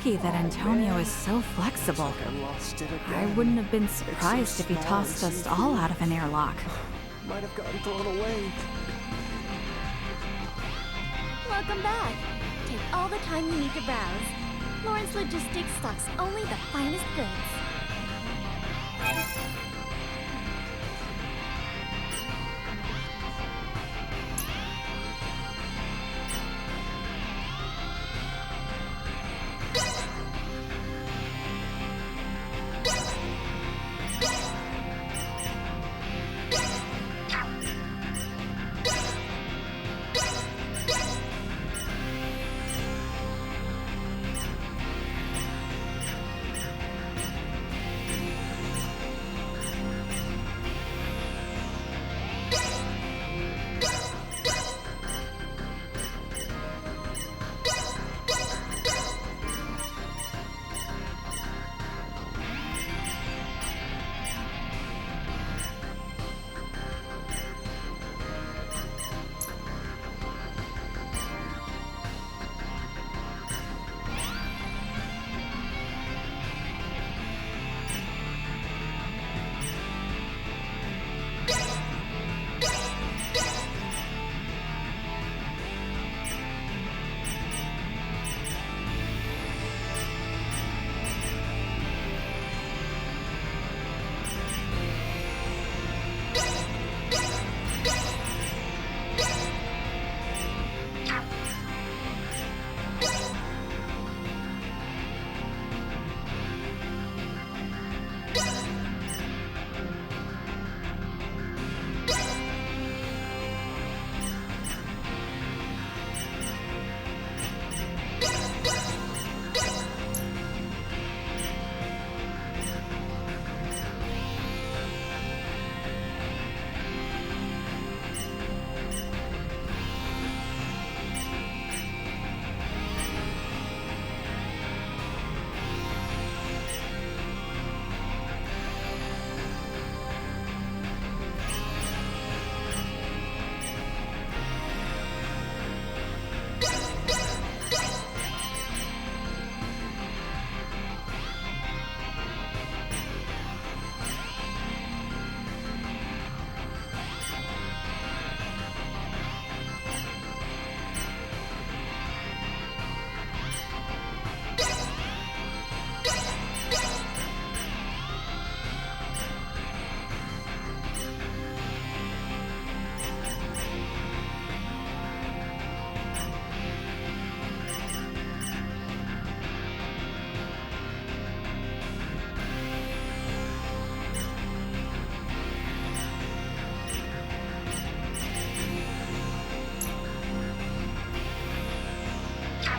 lucky that Antonio is so flexible. I wouldn't have been surprised if he tossed us all out of an airlock. Might have gotten thrown away. Welcome back. Take all the time you need to browse. Lawrence Logistics stocks only the finest goods.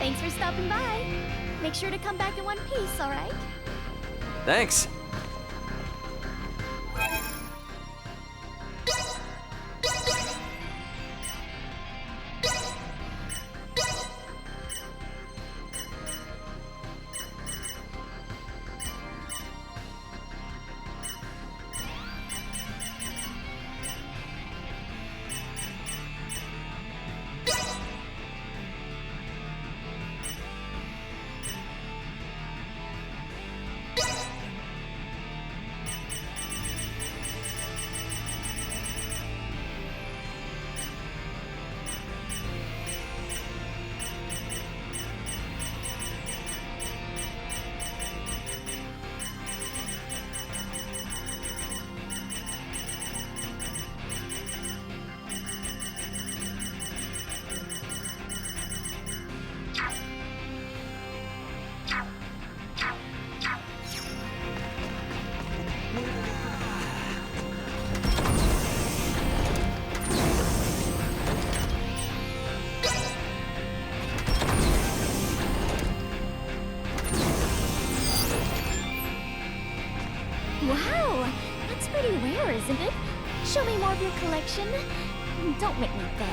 Thanks for stopping by. Make sure to come back in one piece, all right? Thanks. Wow, that's pretty rare, isn't it? Show me more of your collection. Don't make me beg.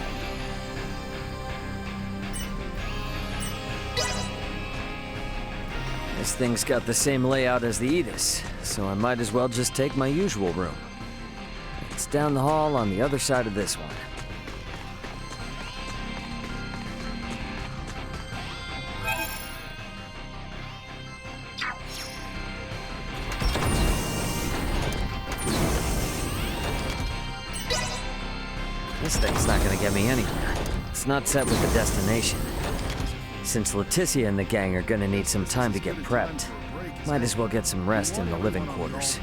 This thing's got the same layout as the Edis, so I might as well just take my usual room. It's down the hall on the other side of this one. This thing's not gonna get me anywhere. It's not set with the destination. Since Leticia and the gang are gonna need some time to get prepped, might as well get some rest in the living quarters.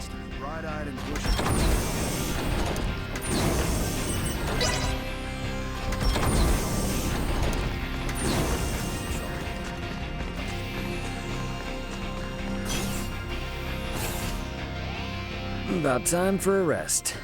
About time for a rest.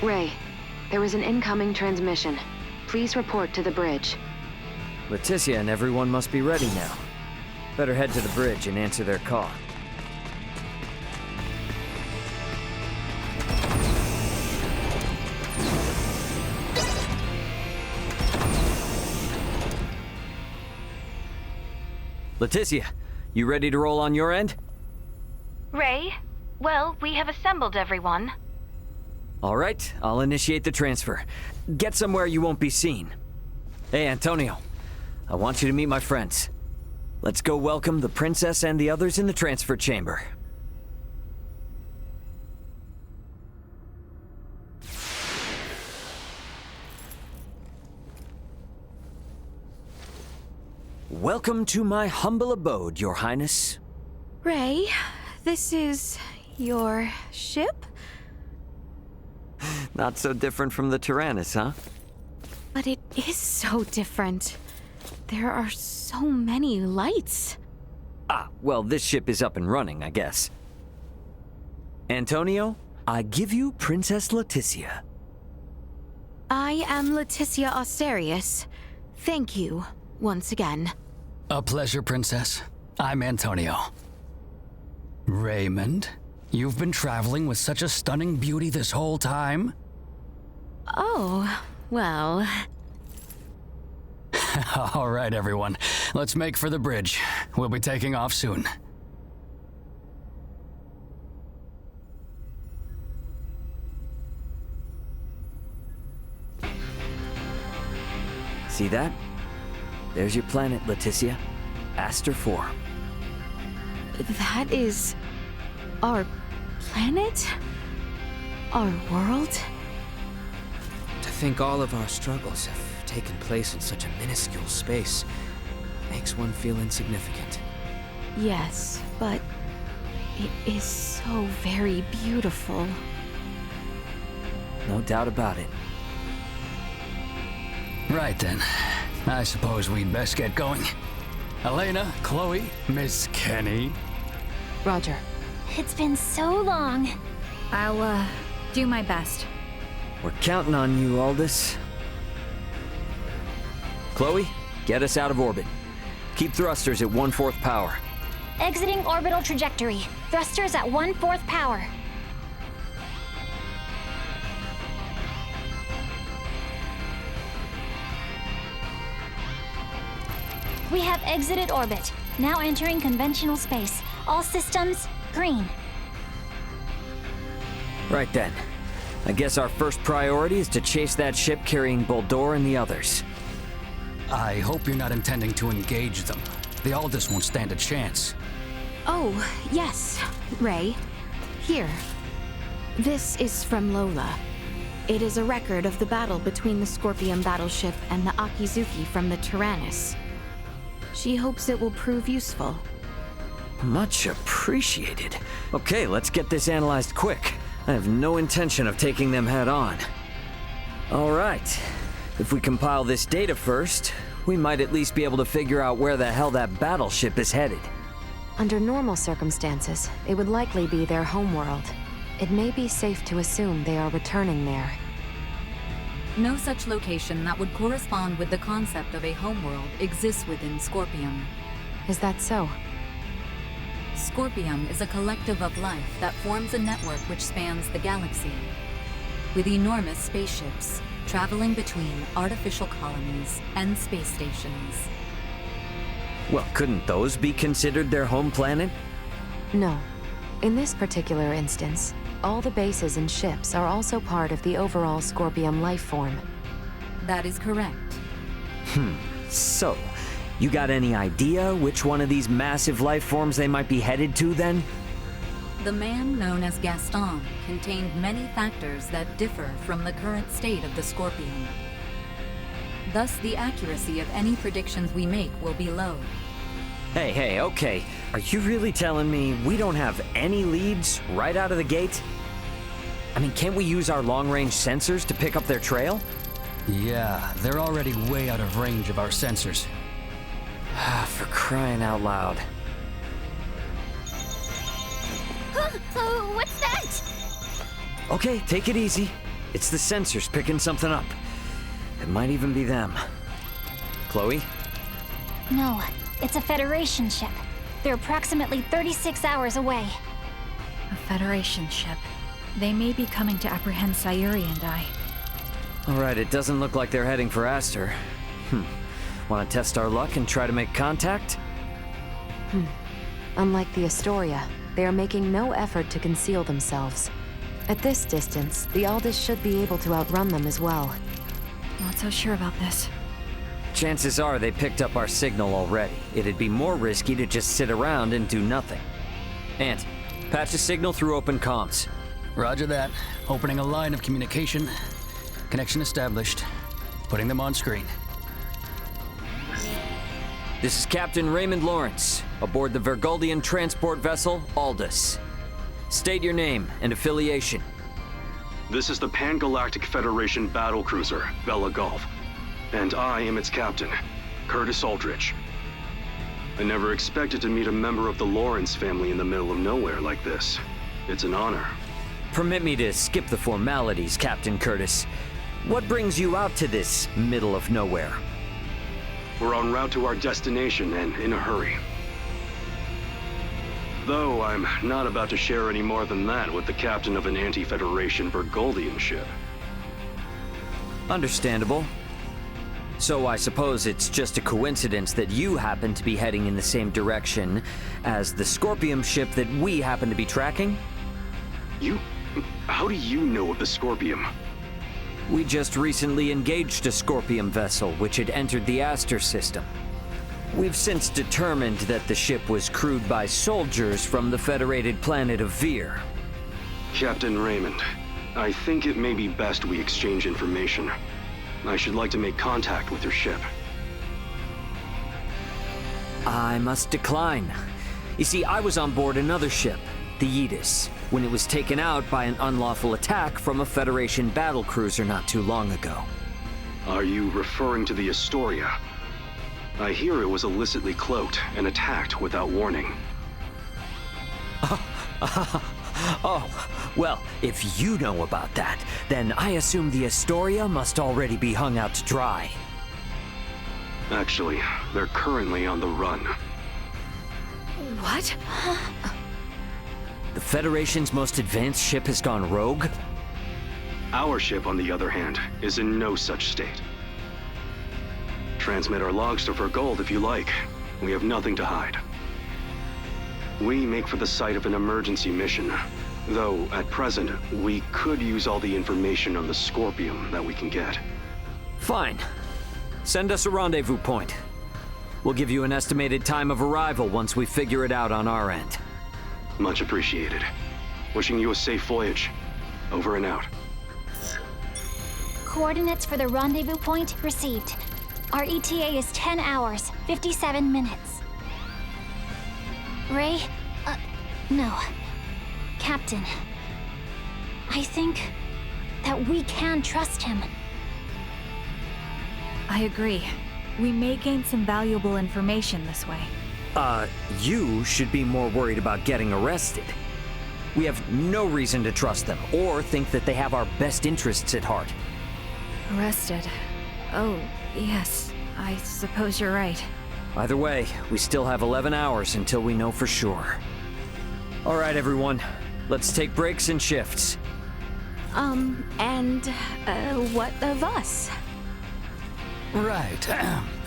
Ray, there is an incoming transmission. Please report to the bridge. Leticia and everyone must be ready now. Better head to the bridge and answer their call. Leticia, you ready to roll on your end? Ray, well, we have assembled everyone. All right, I'll initiate the transfer. Get somewhere you won't be seen. Hey, Antonio, I want you to meet my friends. Let's go welcome the princess and the others in the transfer chamber. Welcome to my humble abode, Your Highness. Ray, this is your ship? Not so different from the Tyrannus, huh? But it is so different. There are so many lights. Ah, well, this ship is up and running, I guess. Antonio, I give you Princess Leticia. I am Leticia Austerius. Thank you, once again. A pleasure, Princess. I'm Antonio. Raymond, you've been traveling with such a stunning beauty this whole time? Oh, well... All right, everyone. Let's make for the bridge. We'll be taking off soon. See that? There's your planet, Leticia. Aster 4. That is... our planet? Our world? To think all of our struggles have taken place in such a minuscule space makes one feel insignificant. Yes, but it is so very beautiful. No doubt about it. Right then. I suppose we'd best get going. Elena, Chloe, Miss Kenny. Roger. It's been so long. I'll, do my best. We're counting on you, Aldous. Chloe, get us out of orbit. Keep thrusters at 1/4 power. Exiting orbital trajectory. Thrusters at 1/4 power. We have exited orbit. Now entering conventional space. All systems green. Right then. I guess our first priority is to chase that ship carrying Boldor and the others. I hope you're not intending to engage them. The Aldous won't stand a chance. Oh, yes, Ray. Here. This is from Lola. It is a record of the battle between the Scorpion battleship and the Akizuki from the Tyrannus. She hopes it will prove useful. Much appreciated. Okay, let's get this analyzed quick. I have no intention of taking them head on. All right. If we compile this data first, we might at least be able to figure out where the hell that battleship is headed. Under normal circumstances, it would likely be their homeworld. It may be safe to assume they are returning there. No such location that would correspond with the concept of a homeworld exists within Scorpium. Is that so? Scorpium is a collective of life that forms a network which spans the galaxy, with enormous spaceships traveling between artificial colonies and space stations. Well, couldn't those be considered their home planet? No. In this particular instance, all the bases and ships are also part of the overall Scorpium life form. That is correct. So, you got any idea which one of these massive life forms they might be headed to then? The man known as Gaston contained many factors that differ from the current state of the Scorpion. Thus, the accuracy of any predictions we make will be low. Hey, okay. Are you really telling me we don't have any leads right out of the gate? I mean, can't we use our long-range sensors to pick up their trail? Yeah, they're already way out of range of our sensors. For crying out loud. What's that? Okay, take it easy. It's the sensors picking something up. It might even be them. Chloe? No, it's a Federation ship. They're approximately 36 hours away. A Federation ship. They may be coming to apprehend Sayuri and I. Alright, it doesn't look like they're heading for Aster. Want to test our luck and try to make contact? Unlike the Astoria, they are making no effort to conceal themselves. At this distance, the Aldous should be able to outrun them as well. Not so sure about this. Chances are they picked up our signal already. It'd be more risky to just sit around and do nothing. Ant, patch a signal through open comms. Roger that. Opening a line of communication. Connection established. Putting them on screen. This is Captain Raymond Lawrence, aboard the Vergoldian transport vessel Aldous. State your name and affiliation. This is the Pan-Galactic Federation battlecruiser, Bella Gulf, and I am its captain, Curtis Aldrich. I never expected to meet a member of the Lawrence family in the middle of nowhere like this. It's an honor. Permit me to skip the formalities, Captain Curtis. What brings you out to this middle of nowhere? We're en route to our destination and in a hurry. Though I'm not about to share any more than that with the captain of an anti-Federation Vergoldian ship. Understandable. So I suppose it's just a coincidence that you happen to be heading in the same direction as the Scorpium ship that we happen to be tracking? How do you know of the Scorpium? We just recently engaged a Scorpium vessel which had entered the Aster system. We've since determined that the ship was crewed by soldiers from the federated planet of Vir. Captain Raymond, I think it may be best we exchange information. I should like to make contact with your ship. I must decline. You see, I was on board another ship, the Aegis, when it was taken out by an unlawful attack from a Federation battlecruiser not too long ago. Are you referring to the Astoria? I hear it was illicitly cloaked and attacked without warning. Oh, well, if you know about that, then I assume the Astoria must already be hung out to dry. Actually, they're currently on the run. What? The Federation's most advanced ship has gone rogue? Our ship, on the other hand, is in no such state. Transmit our logs to Vergold if you like. We have nothing to hide. We make for the site of an emergency mission, though at present, we could use all the information on the Scorpium that we can get. Fine. Send us a rendezvous point. We'll give you an estimated time of arrival once we figure it out on our end. Much appreciated. Wishing you a safe voyage. Over and out. Coordinates for the rendezvous point received. Our ETA is 10 hours, 57 minutes. Ray? No. Captain. I think that we can trust him. I agree. We may gain some valuable information this way. You should be more worried about getting arrested. We have no reason to trust them, or think that they have our best interests at heart. Arrested. Oh, yes. I suppose you're right. Either way, we still have 11 hours until we know for sure. All right, everyone. Let's take breaks and shifts. What of us? Right.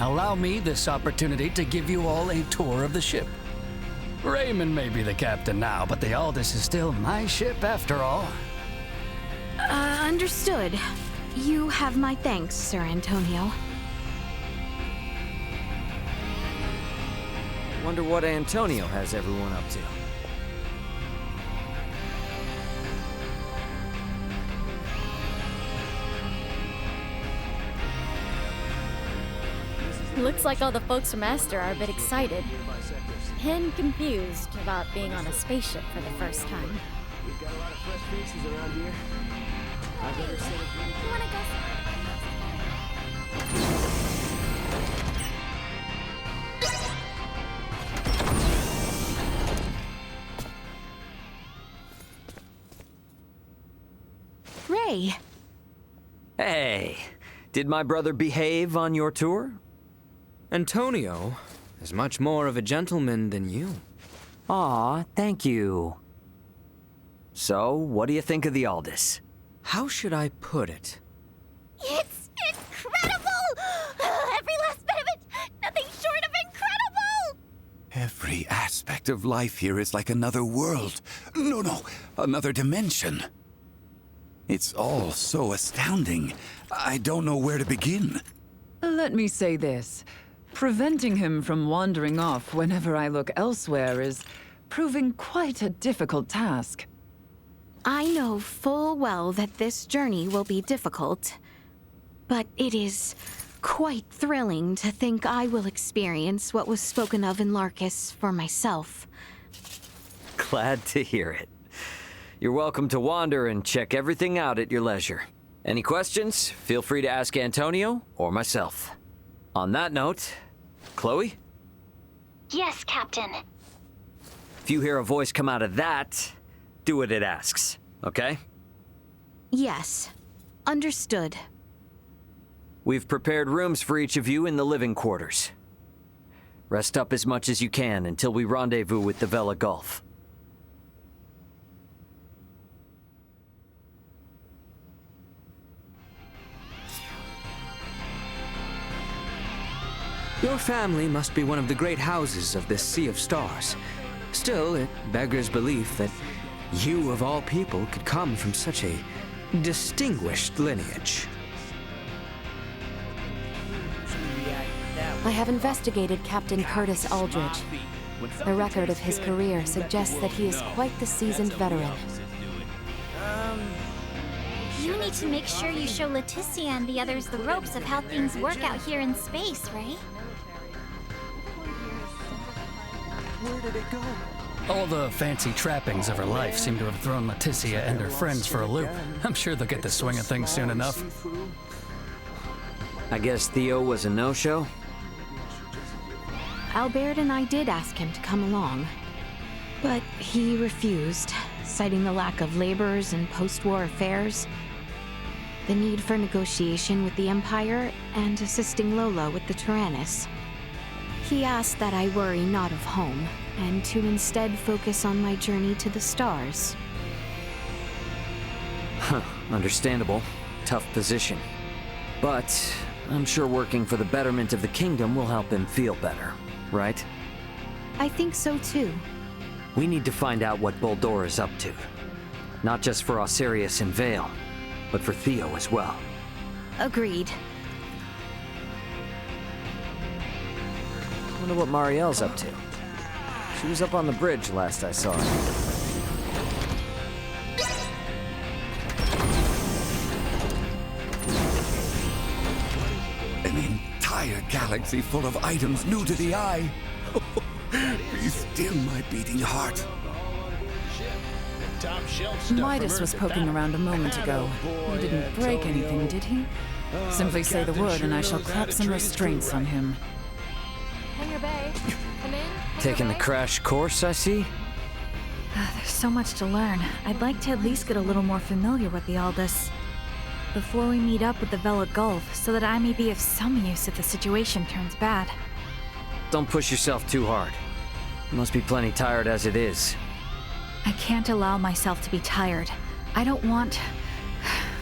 Allow me this opportunity to give you all a tour of the ship. Raymond may be the captain now, but the Aldous is still my ship after all. Understood. You have my thanks, Sir Antonio. Wonder what Antonio has everyone up to. Looks like all the folks from Aster are a bit excited. And confused about being on a spaceship for the first time. We've got a lot of fresh faces around here. I better set You wanna go Ray! Hey, did my brother behave on your tour? Antonio is much more of a gentleman than you. Aw, thank you. So, what do you think of the Aldous? How should I put it? It's incredible! Every last bit of it! Nothing short of incredible! Every aspect of life here is like another world. No, another dimension. It's all so astounding. I don't know where to begin. Let me say this. Preventing him from wandering off whenever I look elsewhere is proving quite a difficult task. I know full well that this journey will be difficult, but it is quite thrilling to think I will experience what was spoken of in Larkus for myself. Glad to hear it. You're welcome to wander and check everything out at your leisure. Any questions? Feel free to ask Antonio or myself. On that note, Chloe? Yes, Captain. If you hear a voice come out of that, do what it asks, okay? Yes. Understood. We've prepared rooms for each of you in the living quarters. Rest up as much as you can until we rendezvous with the Vela Gulf. Your family must be one of the great houses of this Sea of Stars. Still, it beggars belief that you, of all people, could come from such a distinguished lineage. I have investigated Captain Curtis Aldridge. The record of his career suggests that he is quite the seasoned veteran. You need to make sure you show Leticia and the others the ropes of how things work out here in space, Ray. Where did it go? All the fancy trappings of her life seem to have thrown Leticia and her friends for a loop. I'm sure they'll get the swing of things soon enough. I guess Theo was a no-show? Albert and I did ask him to come along, but he refused, citing the lack of laborers and post-war affairs, the need for negotiation with the Empire, and assisting Lola with the Tyrannus. He asked that I worry not of home, and to instead focus on my journey to the stars. Understandable. Tough position. But I'm sure working for the betterment of the kingdom will help him feel better, right? I think so too. We need to find out what Boldor is up to. Not just for Osirius and Vale, but for Theo as well. Agreed. Wonder what Marielle's up to. She was up on the bridge last I saw her. An entire galaxy full of items new to the eye. Be still my beating heart. Midas was poking around a moment ago. He didn't break anything, did he? Simply say the word and I shall clap some restraints on him. Hangar Bay. Come in. Taking the crash course, I see? There's so much to learn. I'd like to at least get a little more familiar with the Aldous before we meet up with the Vela Gulf, so that I may be of some use if the situation turns bad. Don't push yourself too hard. You must be plenty tired as it is. I can't allow myself to be tired. I don't want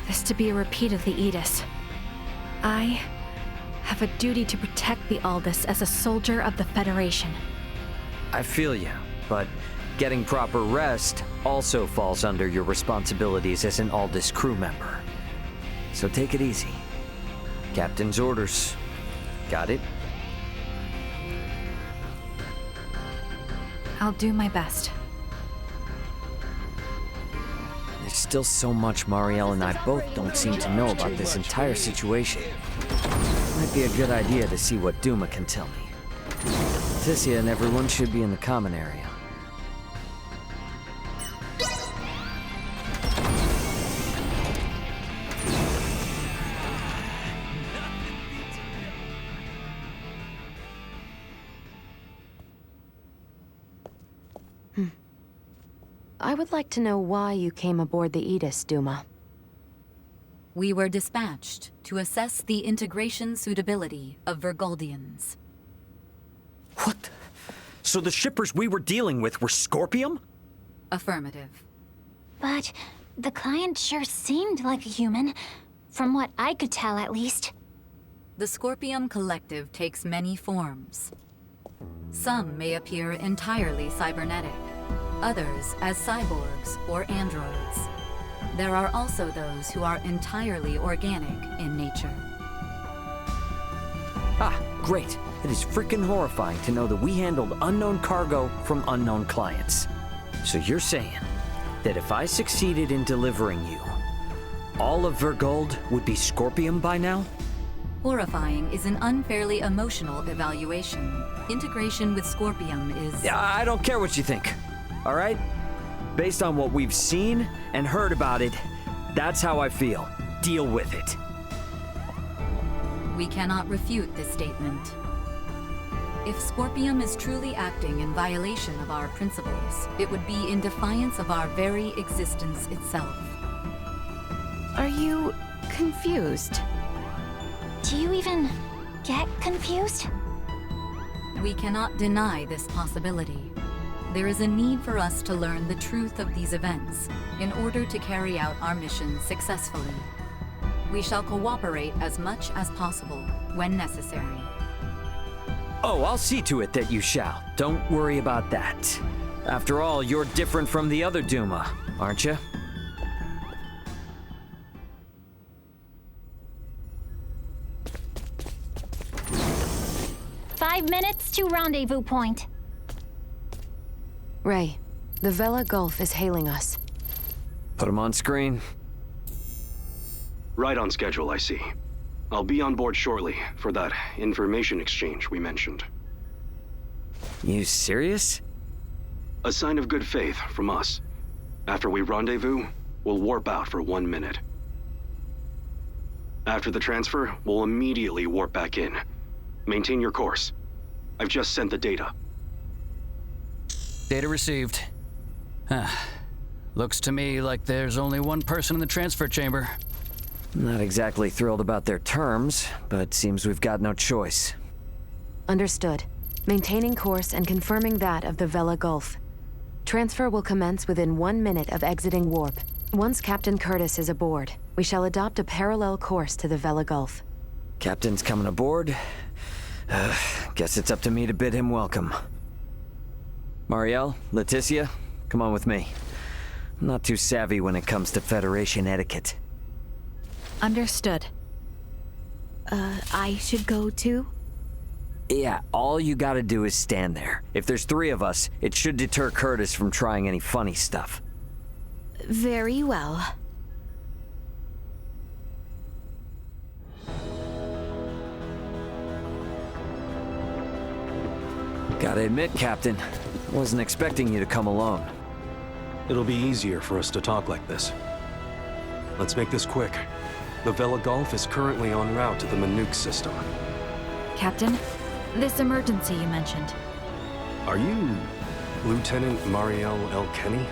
this to be a repeat of the Aegis. I have a duty to protect the Aldous as a soldier of the Federation. I feel you. but getting proper rest also falls under your responsibilities as an Aldous crew member. So take it easy. Captain's orders. Got it? I'll do my best. There's still so much Marielle and I both don't seem to know about this entire situation. Might be a good idea to see what Duma can tell me. Tissia and everyone should be in the common area. I would like to know why you came aboard the Aegis, Duma. We were dispatched to assess the integration suitability of Vergoldians. What? So the shippers we were dealing with were Scorpium? Affirmative. But the client sure seemed like a human, from what I could tell at least. The Scorpium Collective takes many forms. Some may appear entirely cybernetic, others as cyborgs or androids. There are also those who are entirely organic in nature. Ah, great. It is freaking horrifying to know that we handled unknown cargo from unknown clients. So you're saying that if I succeeded in delivering you, all of Vergold would be Scorpium by now? Horrifying is an unfairly emotional evaluation. Integration with Scorpium is... I don't care what you think, all right? Based on what we've seen and heard about it, that's how I feel. Deal with it. We cannot refute this statement. If Scorpium is truly acting in violation of our principles, it would be in defiance of our very existence itself. Are you confused? Do you even get confused? We cannot deny this possibility. There is a need for us to learn the truth of these events in order to carry out our mission successfully. We shall cooperate as much as possible when necessary. Oh, I'll see to it that you shall. Don't worry about that. After all, you're different from the other Duma, aren't you? "5 minutes to rendezvous point." Ray, the Vela Gulf is hailing us. Put him on screen. Right on schedule, I see. I'll be on board shortly for that information exchange we mentioned. You serious? A sign of good faith from us. After we rendezvous, we'll warp out for 1 minute. After the transfer, we'll immediately warp back in. Maintain your course. I've just sent the data. Data received. Looks to me like there's only one person in the transfer chamber. Not exactly thrilled about their terms, but seems we've got no choice. Understood. Maintaining course and confirming that of the Vela Gulf. Transfer will commence within 1 minute of exiting warp. Once Captain Curtis is aboard, we shall adopt a parallel course to the Vela Gulf. Captain's coming aboard. Guess it's up to me to bid him welcome. Marielle, Leticia, come on with me. I'm not too savvy when it comes to Federation etiquette. Understood. I should go too? Yeah, all you gotta do is stand there. If there's 3 of us, it should deter Curtis from trying any funny stuff. Very well. Gotta admit, Captain, I wasn't expecting you to come alone. It'll be easier for us to talk like this. Let's make this quick. The Vela Gulf is currently en route to the Manuk system. Captain, this emergency you mentioned. Are you Lieutenant Marielle L. Kenny?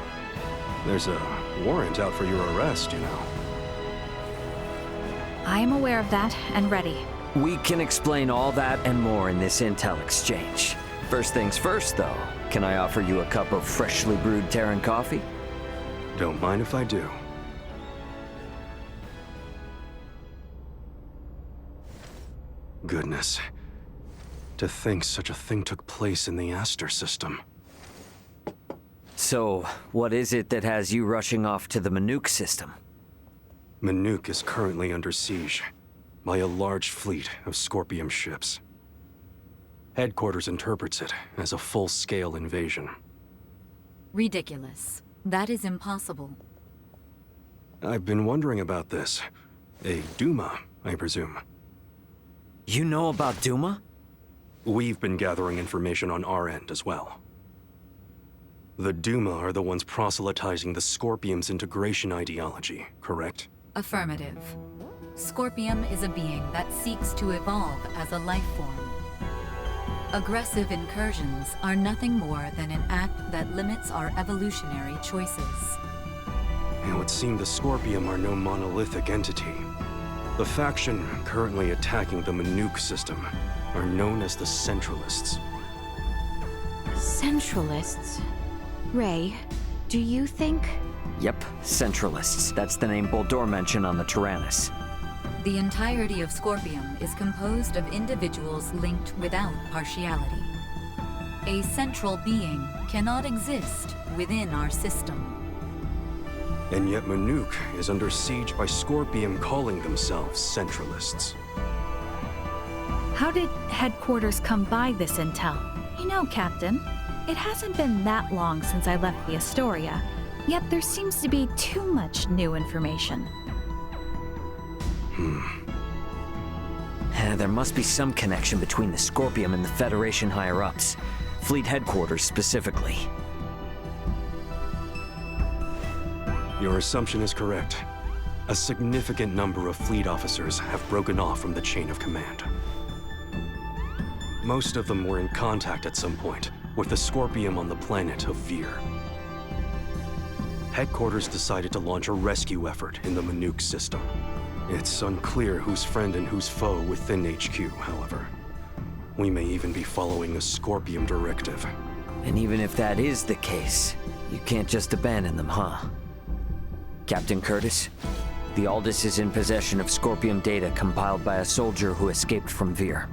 There's a warrant out for your arrest, you know. I am aware of that and ready. We can explain all that and more in this intel exchange. First things first, though. Can I offer you a cup of freshly brewed Terran coffee? Don't mind if I do. Goodness. To think such a thing took place in the Aster system. So, what is it that has you rushing off to the Manuk system? Manuk is currently under siege by a large fleet of Scorpium ships. Headquarters interprets it as a full-scale invasion. Ridiculous. That is impossible. I've been wondering about this. A Duma, I presume. You know about Duma? We've been gathering information on our end as well. The Duma are the ones proselytizing the Scorpium's integration ideology, correct? Affirmative. Scorpium is a being that seeks to evolve as a life form. Aggressive incursions are nothing more than an act that limits our evolutionary choices. It would seem the Scorpium are no monolithic entity. The faction currently attacking the Manuk system are known as the Centralists. Centralists? Ray, do you think? Yep, Centralists. That's the name Boldor mentioned on the Tyrannus. The entirety of Scorpium is composed of individuals linked without partiality. A central being cannot exist within our system. And yet Manuk is under siege by Scorpium calling themselves Centralists. How did headquarters come by this intel? You know, Captain, it hasn't been that long since I left the Astoria, yet there seems to be too much new information. There must be some connection between the Scorpium and the Federation higher-ups. Fleet headquarters specifically. Your assumption is correct. A significant number of fleet officers have broken off from the chain of command. Most of them were in contact at some point with the Scorpium on the planet of Vir. Headquarters decided to launch a rescue effort in the Manuk system. It's unclear who's friend and who's foe within HQ, however. We may even be following a Scorpium directive. And even if that is the case, you can't just abandon them, huh? Captain Curtis, the Aldous is in possession of Scorpium data compiled by a soldier who escaped from Vir.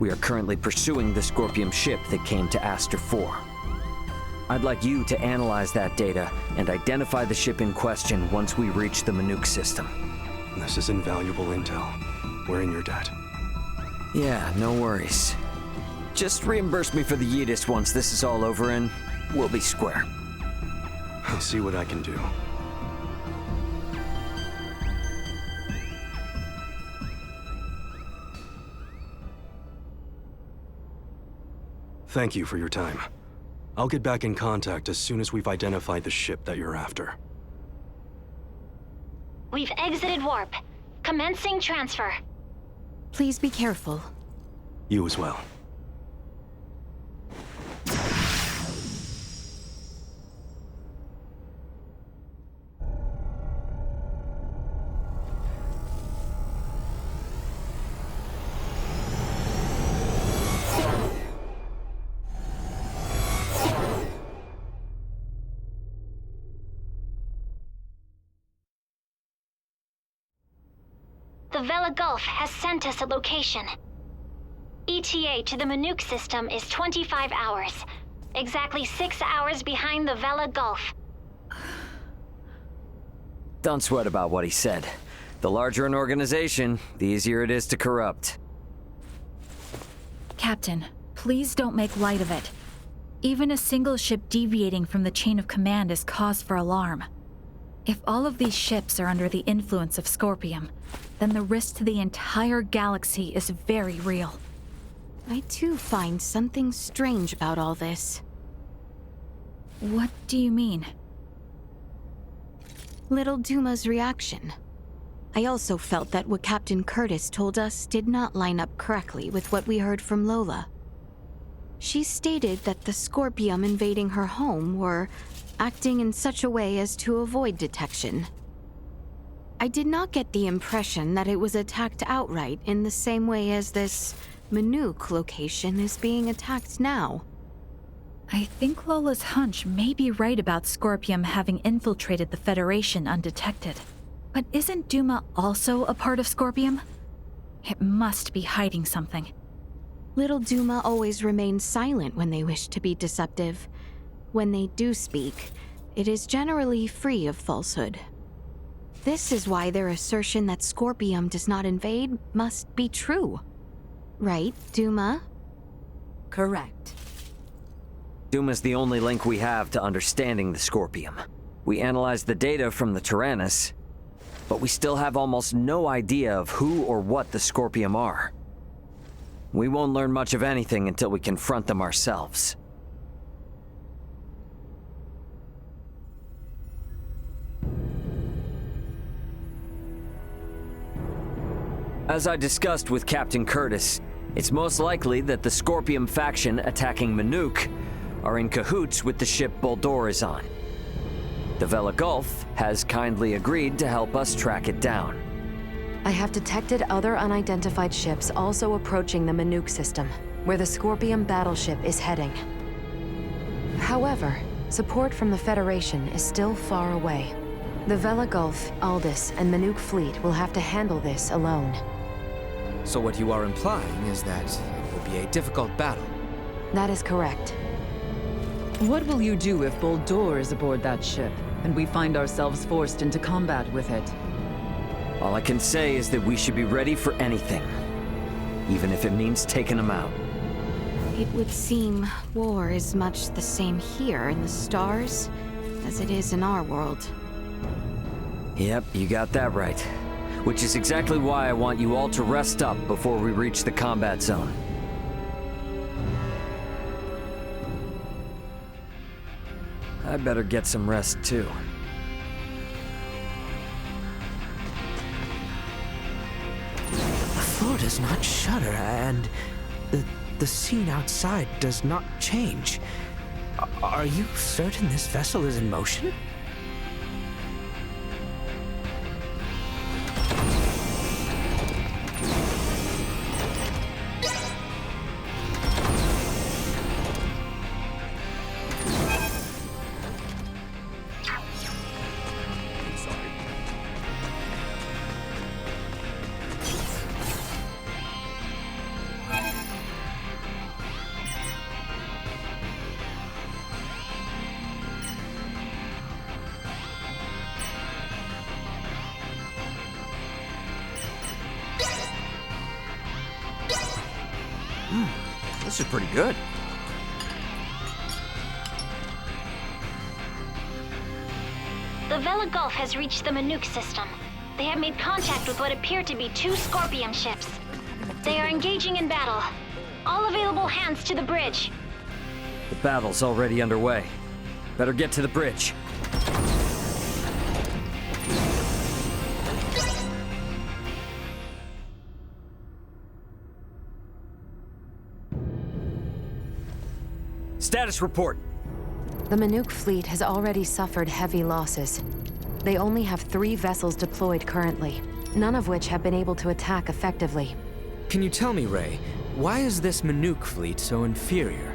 We are currently pursuing the Scorpium ship that came to Aster 4. I'd like you to analyze that data and identify the ship in question once we reach the Manuk system. This is invaluable intel. We're in your debt. Yeah, no worries. Just reimburse me for the Yidis once this is all over and we'll be square. I'll see what I can do. Thank you for your time. I'll get back in contact as soon as we've identified the ship that you're after. We've exited warp. Commencing transfer. Please be careful. You as well. The Vela Gulf has sent us a location. ETA to the Manuk system is 25 hours. Exactly 6 hours behind the Vela Gulf. Don't sweat about what he said. The larger an organization, the easier it is to corrupt. Captain, please don't make light of it. Even a single ship deviating from the chain of command is cause for alarm. If all of these ships are under the influence of Scorpium, then the risk to the entire galaxy is very real. I too find something strange about all this. What do you mean? Little Duma's reaction. I also felt that what Captain Curtis told us did not line up correctly with what we heard from Lola. She stated that the Scorpium invading her home were acting in such a way as to avoid detection. I did not get the impression that it was attacked outright in the same way as this Manuk location is being attacked now. I think Lola's hunch may be right about Scorpium having infiltrated the Federation undetected. But isn't Duma also a part of Scorpium? It must be hiding something. Little Duma always remains silent when they wish to be deceptive. when they do speak, it is generally free of falsehood. This is why their assertion that Scorpium does not invade must be true. Right, Duma? Correct. Duma's the only link we have to understanding the Scorpium. We analyzed the data from the Tyrannus, but we still have almost no idea of who or what the Scorpium are. We won't learn much of anything until we confront them ourselves. As I discussed with Captain Curtis, it's most likely that the Scorpium faction attacking Manuk are in cahoots with the ship Boldor is on. The Vela Gulf has kindly agreed to help us track it down. I have detected other unidentified ships also approaching the Manuk system, where the Scorpium battleship is heading. However, support from the Federation is still far away. The Vela Gulf, Aldous, and Manuk fleet will have to handle this alone. So what you are implying is that it will be a difficult battle. That is correct. What will you do if Boldor is aboard that ship, and we find ourselves forced into combat with it? All I can say is that we should be ready for anything, even if it means taking them out. It would seem war is much the same here in the stars as it is in our world. Yep, you got that right. Which is exactly why I want you all to rest up before we reach the combat zone. I better get some rest too. The floor does not shudder, and the scene outside does not change. Are you certain this vessel is in motion? This is pretty good. The Vela Gulf has reached the Manuk system. They have made contact with what appear to be 2 Scorpium ships. They are engaging in battle. All available hands to the bridge. The battle's already underway. Better get to the bridge. Status report. The Manuk fleet has already suffered heavy losses. They only have 3 vessels deployed currently, none of which have been able to attack effectively. Can you tell me, Ray, why is this Manuk fleet so inferior?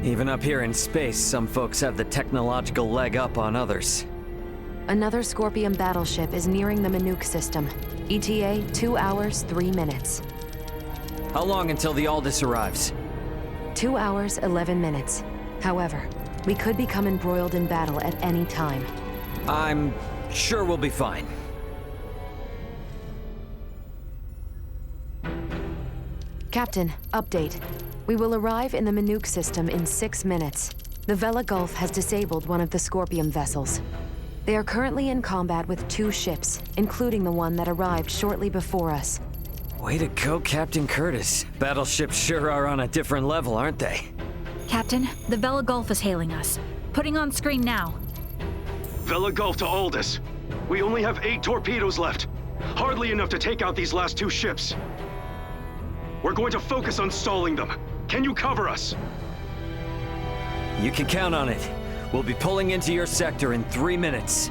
Even up here in space, some folks have the technological leg up on others. Another Scorpion battleship is nearing the Manuk system. ETA 2 hours, 3 minutes. How long until the Aldous arrives? 2 hours, 11 minutes. However, we could become embroiled in battle at any time. I'm sure we'll be fine. Captain, update. We will arrive in the Manuk system in 6 minutes. The Vela Gulf has disabled one of the Scorpion vessels. They are currently in combat with 2 ships, including the one that arrived shortly before us. Way to go, Captain Curtis. Battleships sure are on a different level, aren't they? Captain, the Vela Gulf is hailing us. Putting on screen now. Vela Gulf to Aldous. We only have 8 torpedoes left. Hardly enough to take out these last 2 ships. We're going to focus on stalling them. Can you cover us? You can count on it. We'll be pulling into your sector in 3 minutes.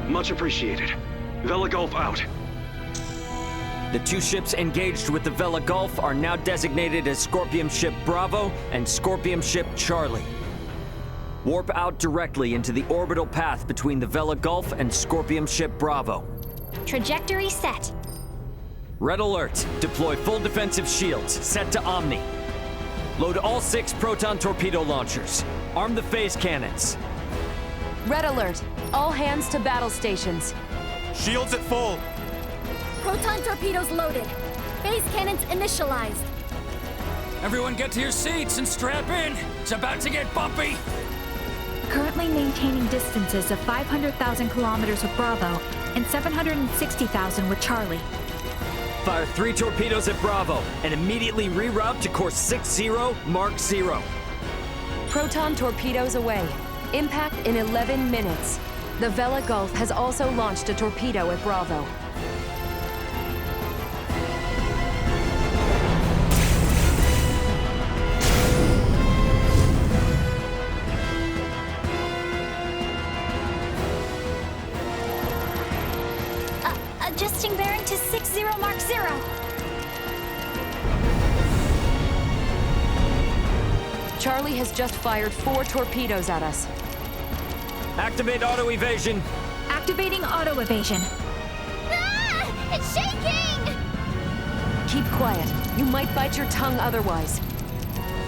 Much appreciated. Vela Gulf out. The 2 ships engaged with the Vela Gulf are now designated as Scorpion Ship Bravo and Scorpion Ship Charlie. Warp out directly into the orbital path between the Vela Gulf and Scorpion Ship Bravo. Trajectory set. Red alert. Deploy full defensive shields. Set to Omni. Load all 6 proton torpedo launchers. Arm the phase cannons. Red alert! All hands to battle stations. Shields at full. Proton torpedoes loaded. Phase cannons initialized. Everyone get to your seats and strap in. It's about to get bumpy. Currently maintaining distances of 500,000 kilometers with Bravo and 760,000 with Charlie. Fire 3 torpedoes at Bravo and immediately reroute to course 60, Mark 0. Proton torpedoes away. Impact in 11 minutes. The Vela Gulf has also launched a torpedo at Bravo. Adjusting bearing to 60 Mark 0. Charlie has just fired 4 torpedoes at us. Activate auto evasion. Activating auto evasion. Ah! It's shaking! Keep quiet. You might bite your tongue otherwise.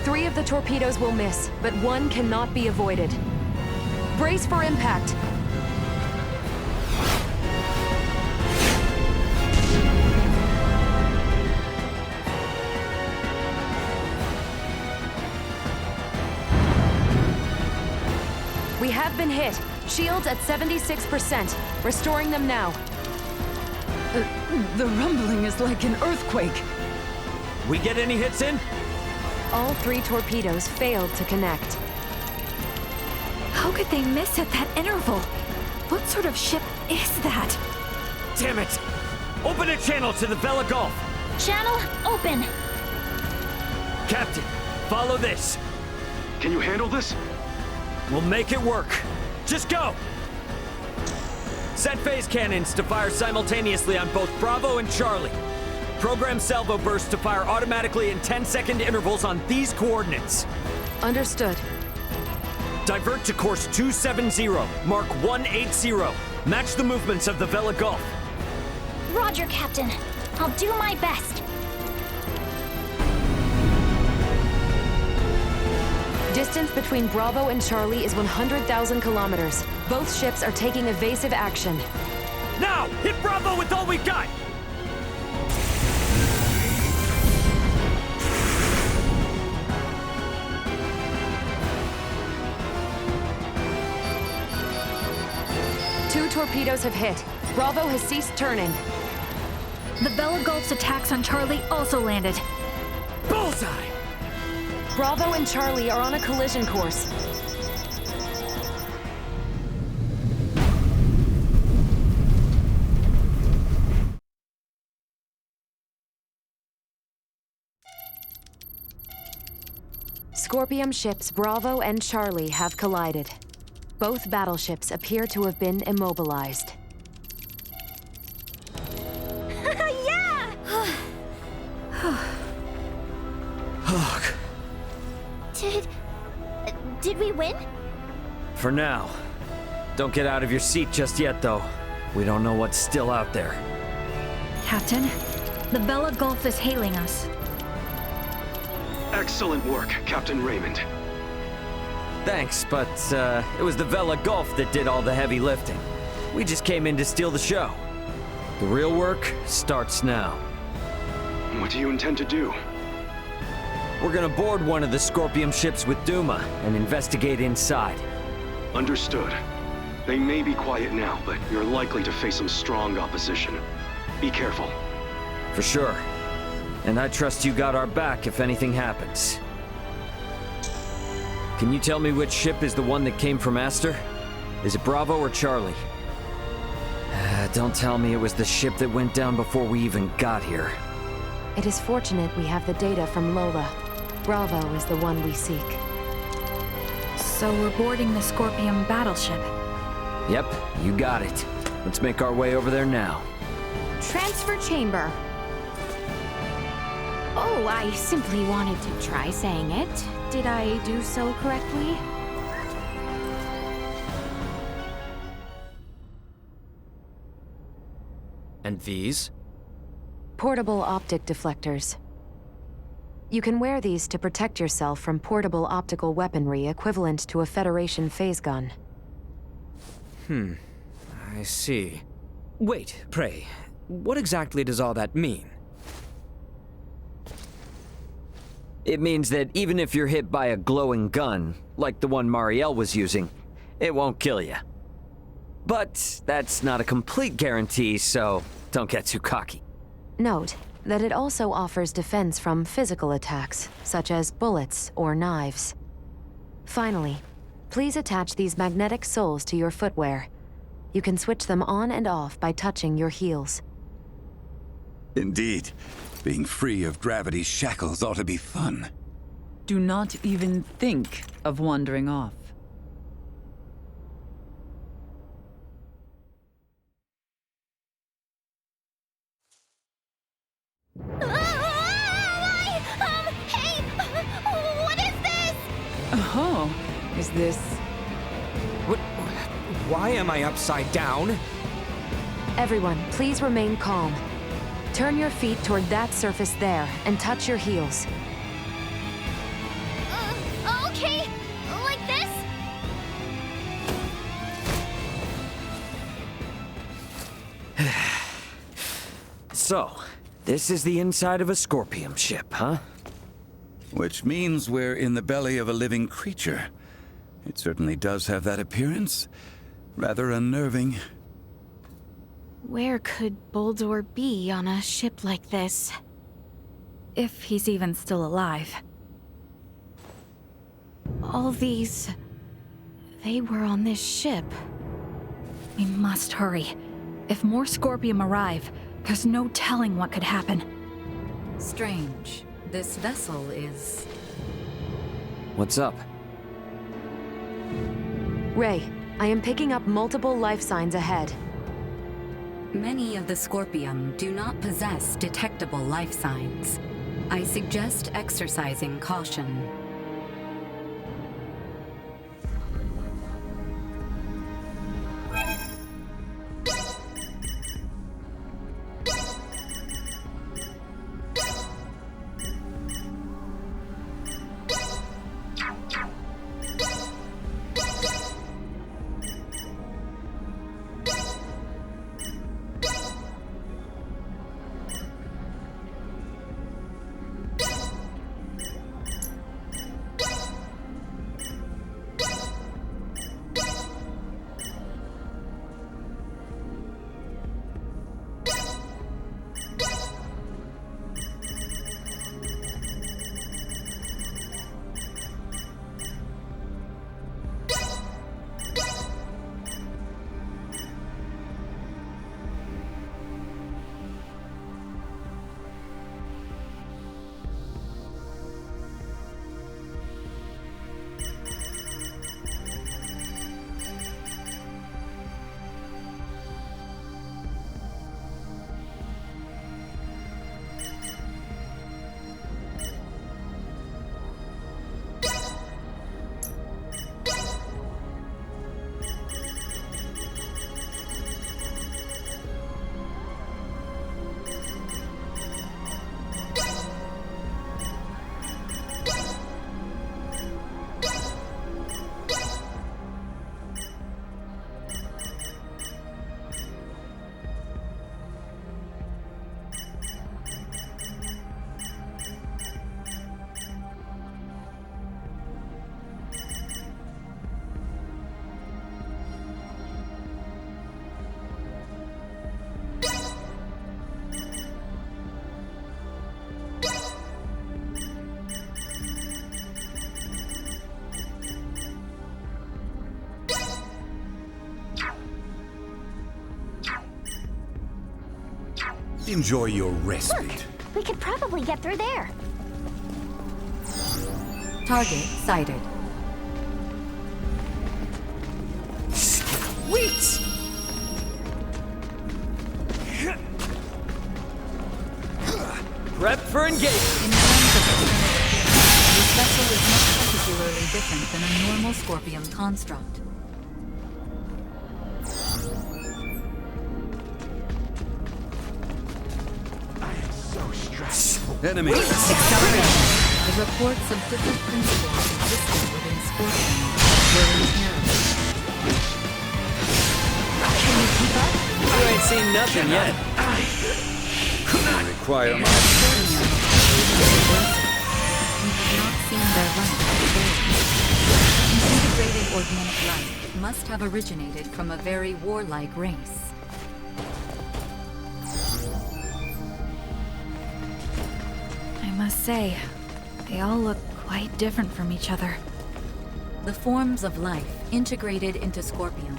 3 of the torpedoes will miss, but 1 cannot be avoided. Brace for impact. We have been hit. Shields at 76%. Restoring them now. The rumbling is like an earthquake. We get any hits in? All 3 torpedoes failed to connect. How could they miss at that interval? What sort of ship is that? Damn it! Open a channel to the Vela Gulf. Channel open. Captain, follow this. Can you handle this? We'll make it work. Just go! Set phase cannons to fire simultaneously on both Bravo and Charlie. Program salvo bursts to fire automatically in 10-second intervals on these coordinates. Understood. Divert to course 270, Mark 180. Match the movements of the Vela Gulf. Roger, Captain. I'll do my best. Distance between Bravo and Charlie is 100,000 kilometers. Both ships are taking evasive action. Now! Hit Bravo with all we've got! Two torpedoes have hit. Bravo has ceased turning. The Vela Gulf's attacks on Charlie also landed. Bullseye! Bravo and Charlie are on a collision course. Scorpium ships Bravo and Charlie have collided. Both battleships appear to have been immobilized. Yeah! Did we win? For now. Don't get out of your seat just yet, though. We don't know what's still out there. Captain, the Vela Gulf is hailing us. Excellent work, Captain Raymond. Thanks, but it was the Vela Gulf that did all the heavy lifting. We just came in to steal the show. The real work starts now. What do you intend to do? We're gonna board one of the Scorpium ships with Duma and investigate inside. Understood. They may be quiet now, but you're likely to face some strong opposition. Be careful. For sure. And I trust you got our back if anything happens. Can you tell me which ship is the one that came from Aster? Is it Bravo or Charlie? Don't tell me it was the ship that went down before we even got here. It is fortunate we have the data from Lola. Bravo is the one we seek. So we're boarding the Scorpium battleship. Yep, you got it. Let's make our way over there now. Transfer chamber. Oh, I simply wanted to try saying it. Did I do so correctly? And these? Portable optic deflectors. You can wear these to protect yourself from portable optical weaponry equivalent to a Federation phase gun. I see. Wait, pray, what exactly does all that mean? It means that even if you're hit by a glowing gun, like the one Marielle was using, it won't kill you. But that's not a complete guarantee, so don't get too cocky. Note that it also offers defense from physical attacks, such as bullets or knives. Finally, please attach these magnetic soles to your footwear. You can switch them on and off by touching your heels. Indeed. Being free of gravity's shackles ought to be fun. Do not even think of wandering off. Hey! What is this? Oh, is this... What? Why am I upside down? Everyone, please remain calm. Turn your feet toward that surface there and touch your heels. Okay. Like this? So, this is the inside of a Scorpium ship, huh? Which means we're in the belly of a living creature. It certainly does have that appearance. Rather unnerving. Where could Boldor be on a ship like this? If he's even still alive. All these... they were on this ship. We must hurry. If more Scorpium arrive, there's no telling what could happen. Strange. This vessel is... What's up? Ray, I am picking up multiple life signs ahead. Many of the Scorpium do not possess detectable life signs. I suggest exercising caution. Enjoy your respite. Look, we could probably get through there. Target sighted. Wait! Prep for engagement! In terms of external appearance, this vessel is not particularly different than a normal Scorpium construct. Enemy! Acceleration. The reports of different principles existing within Scorpion were imperative. Can you keep up? You ain't seen nothing yet. Require We my... have not seen their life. Disintegrated organic life must have originated from a very warlike race. I must say, they all look quite different from each other. The forms of life integrated into Scorpion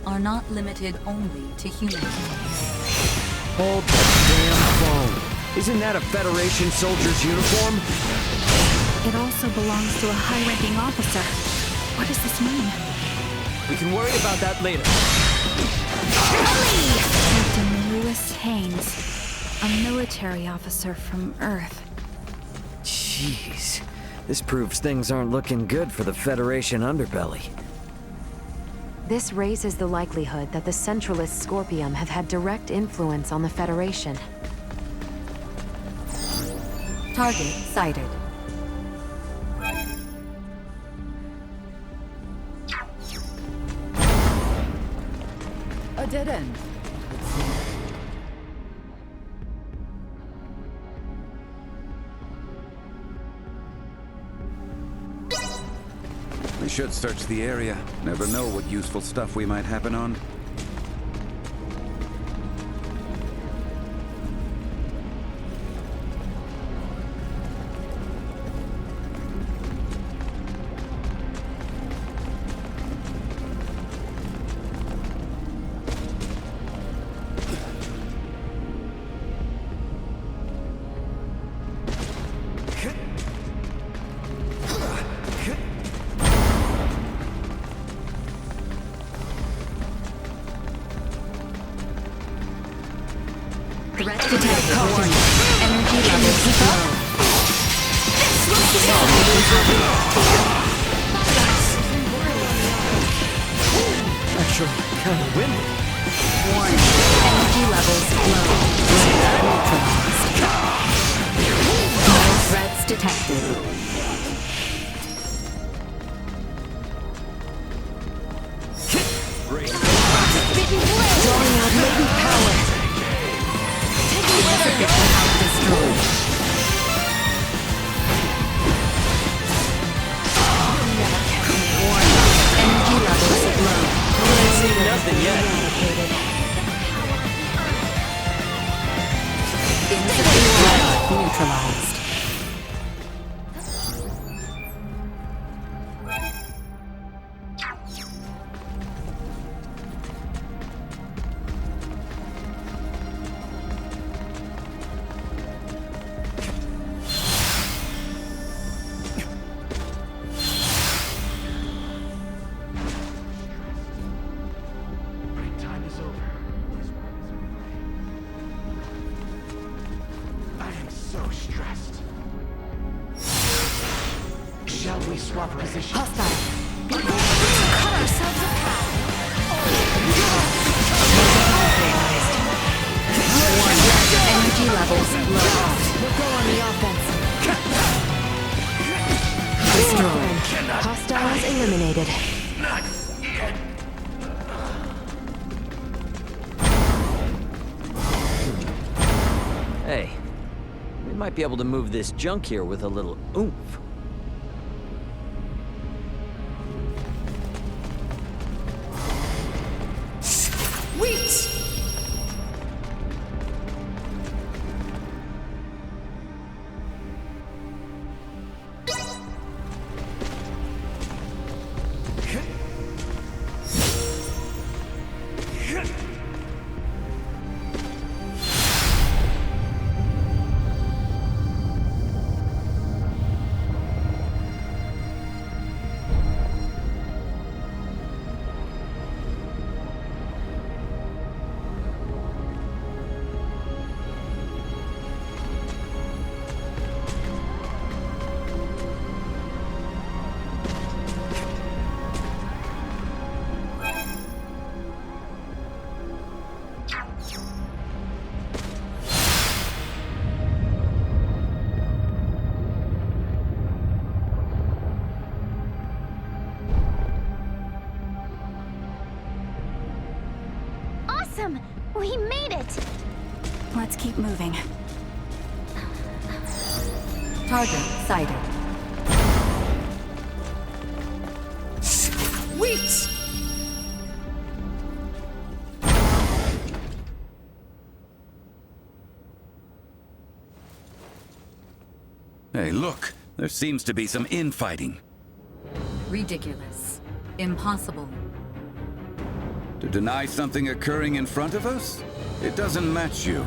are not limited only to humans. Hold the damn phone. Isn't that a Federation soldier's uniform? It also belongs to a high-ranking officer. What does this mean? We can worry about that later. Captain Lewis Haynes, a military officer from Earth. Jeez. This proves things aren't looking good for the Federation underbelly. This raises the likelihood that the Centralist Scorpium have had direct influence on the Federation. Target sighted. A dead end. We should search the area. Never know what useful stuff we might happen on. Threat detected. Warning. Energy levels low. Actually, kind of windy. Warning. Energy levels low. Neutralized. No threats detected. Drawing out latent power. Insufficient health destroyed. Warning. Energy levels low. You ain't seen nothing yet. Insufficient health neutralized. Time is over. I am so stressed. Shall we swap positions? Hostile. Cut ourselves a path. Energy levels low. We'll go on the offense. Destroyed. Hostiles eliminated. Not yet. Hey, we might be able to move this junk here with a little oomph. We made it! Let's keep moving. Target sighted. Wait! Hey, look. There seems to be some infighting. Ridiculous. Impossible. To deny something occurring in front of us? It doesn't match you.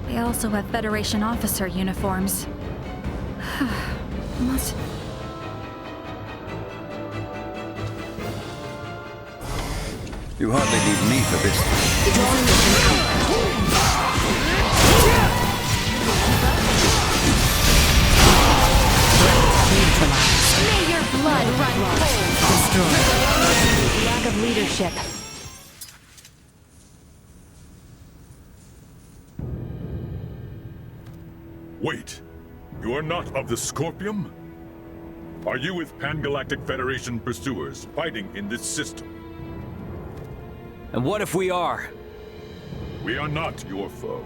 They also have Federation officer uniforms. Must... You hardly need me for this. May your blood run cold. Lack of leadership. Wait, you are not of the Scorpium? Are you with Pan-Galactic Federation pursuers fighting in this system? And what if we are? We are not your foe.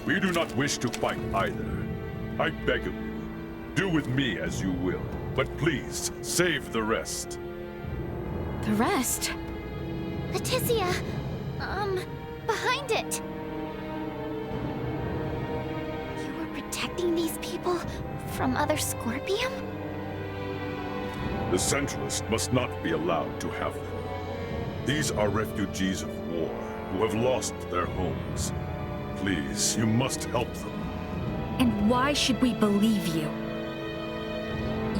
We do not wish to fight either. I beg of you, do with me as you will, but please, save the rest. The rest? Leticia, behind it. You were protecting these people from other Scorpium? The Centralist must not be allowed to have them. These are refugees of war who have lost their homes. Please, you must help them. And why should we believe you?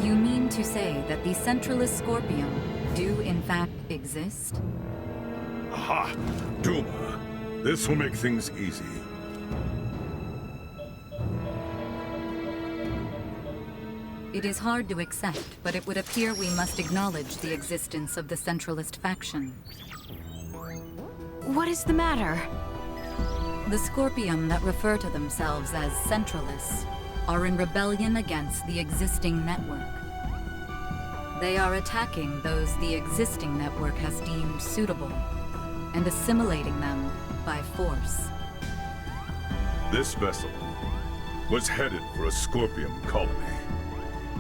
You mean to say that the Centralist Scorpium do in fact exist? Aha! Duma. This will make things easy. It is hard to accept, but it would appear we must acknowledge the existence of the Centralist faction. What is the matter? The Scorpium that refer to themselves as Centralists are in rebellion against the existing network. They are attacking those the existing network has deemed suitable and assimilating them by force. This vessel was headed for a Scorpium colony,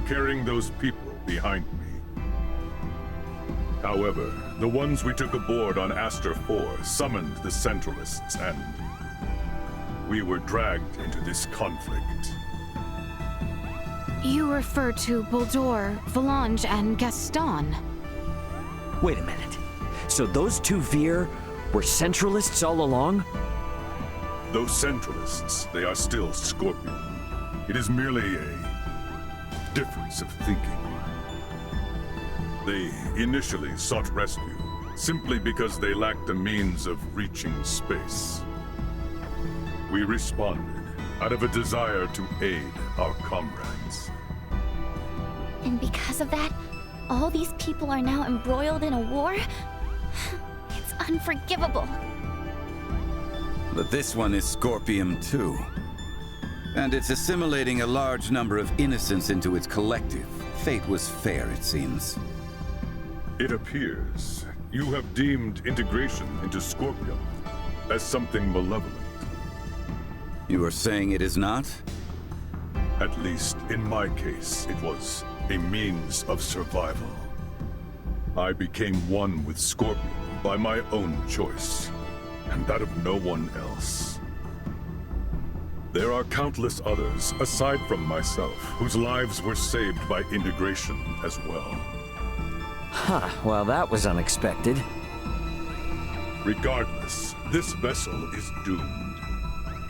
carrying those people behind me. However, the ones we took aboard on Aster 4 summoned the Centralists, and we were dragged into this conflict. You refer to Boldor, Valange, and Gaston. Wait a minute. So those two Veer were Centralists all along? Those Centralists, they are still Scorpion. It is merely a difference of thinking. They initially sought rescue simply because they lacked the means of reaching space. We responded out of a desire to aid our comrades. And because of that, all these people are now embroiled in a war? It's unforgivable. But this one is Scorpium too. And it's assimilating a large number of innocents into its collective. Fate was fair, it seems. It appears you have deemed integration into Scorpium as something malevolent. You are saying it is not? At least in my case, it was a means of survival. I became one with Scorpion by my own choice, and that of no one else. There are countless others, aside from myself, whose lives were saved by integration as well. Huh, well that was unexpected. Regardless, this vessel is doomed.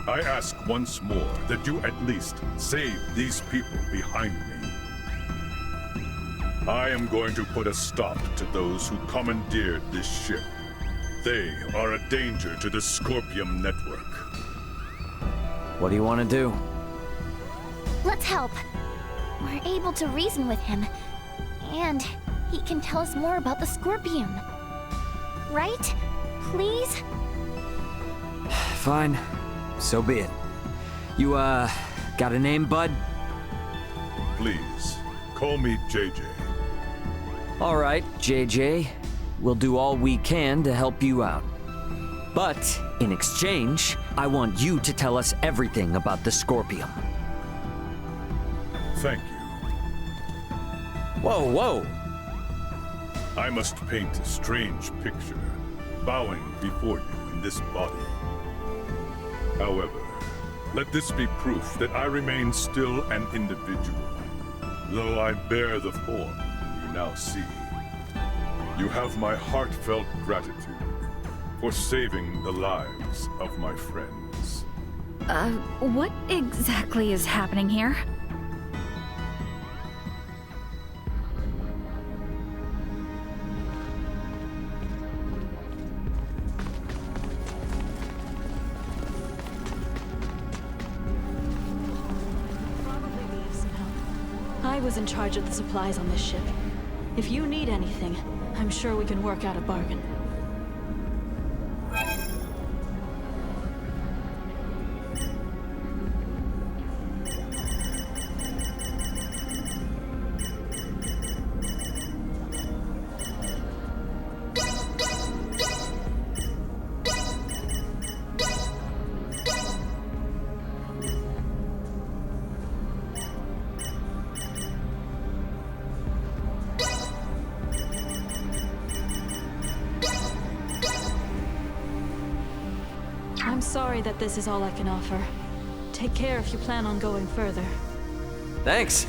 I ask once more that you at least save these people behind me. I am going to put a stop to those who commandeered this ship. They are a danger to the Scorpium network. What do you want to do? Let's help. We're able to reason with him, and he can tell us more about the Scorpium. Right? Please? Fine. So be it. You, got a name, bud? Please, call me JJ. All right, JJ. We'll do all we can to help you out. But, in exchange, I want you to tell us everything about the Scorpium. Thank you. Whoa, whoa! I must paint a strange picture, bowing before you in this body. However, let this be proof that I remain still an individual, though I bear the form you now see. You have my heartfelt gratitude for saving the lives of my friends. What exactly is happening here? I was in charge of the supplies on this ship. If you need anything, I'm sure we can work out a bargain. I'm sorry that this is all I can offer. Take care if you plan on going further. Thanks!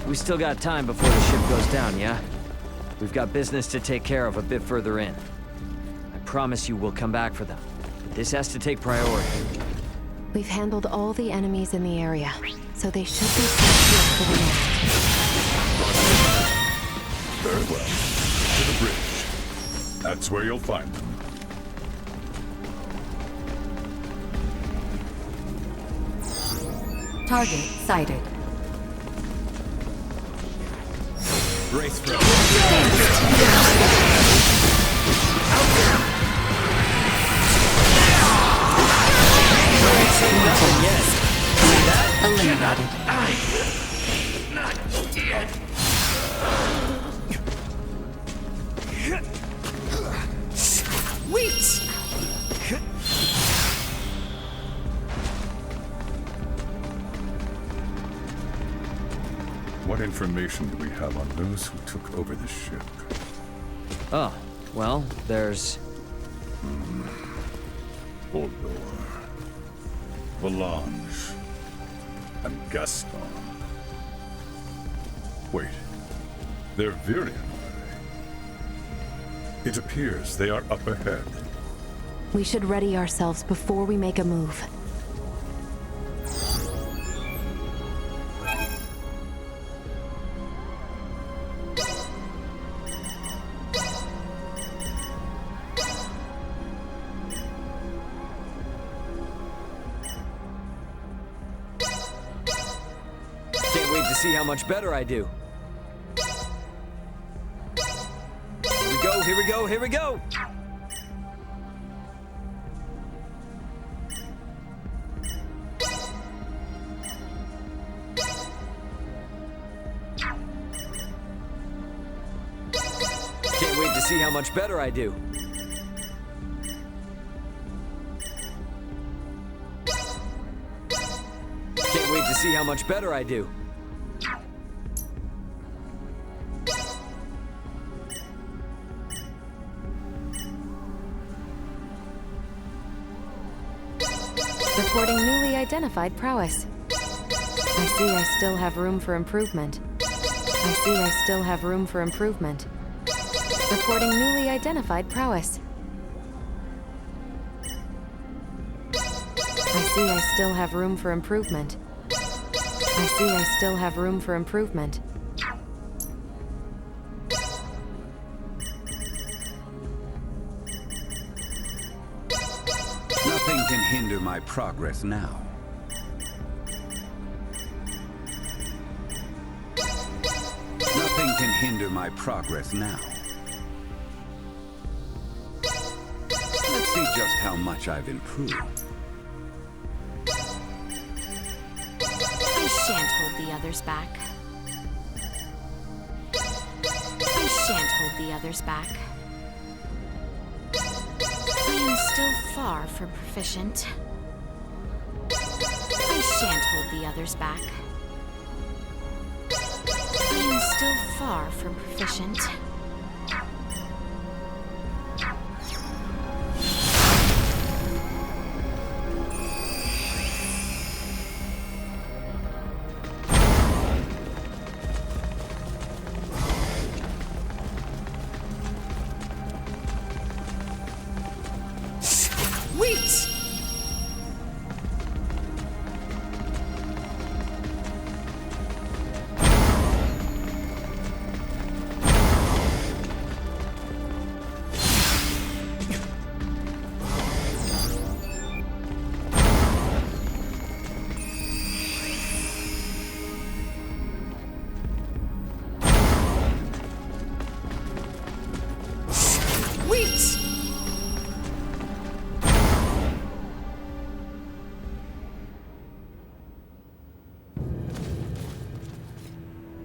We still got time before the ship goes down, yeah? We've got business to take care of a bit further in. I promise you we'll come back for them. But this has to take priority. We've handled all the enemies in the area, so they should be safe here for the night. Very well. To the bridge. That's where you'll find them. Target sighted. Brace for Eliminated. Not yet. Sweet! What information do we have on those who took over the ship? Oh, well, there's... Holdor, Valange, and Gaston. Wait, they're Virian, are they? It appears they are up ahead. We should ready ourselves before we make a move. Can't wait to see how much better I do. Here we go, here we go, here we go! Can't wait to see how much better I do. Can't wait to see how much better I do. Reporting newly identified prowess. I see I still have room for improvement. I see I still have room for improvement. Reporting newly identified prowess. I see I still have room for improvement. I see I still have room for improvement. Nothing can hinder my progress now. Nothing can hinder my progress now. Let's see just how much I've improved. I shan't hold the others back. I shan't hold the others back. I am still far from proficient. I shan't hold the others back. I am still far from proficient.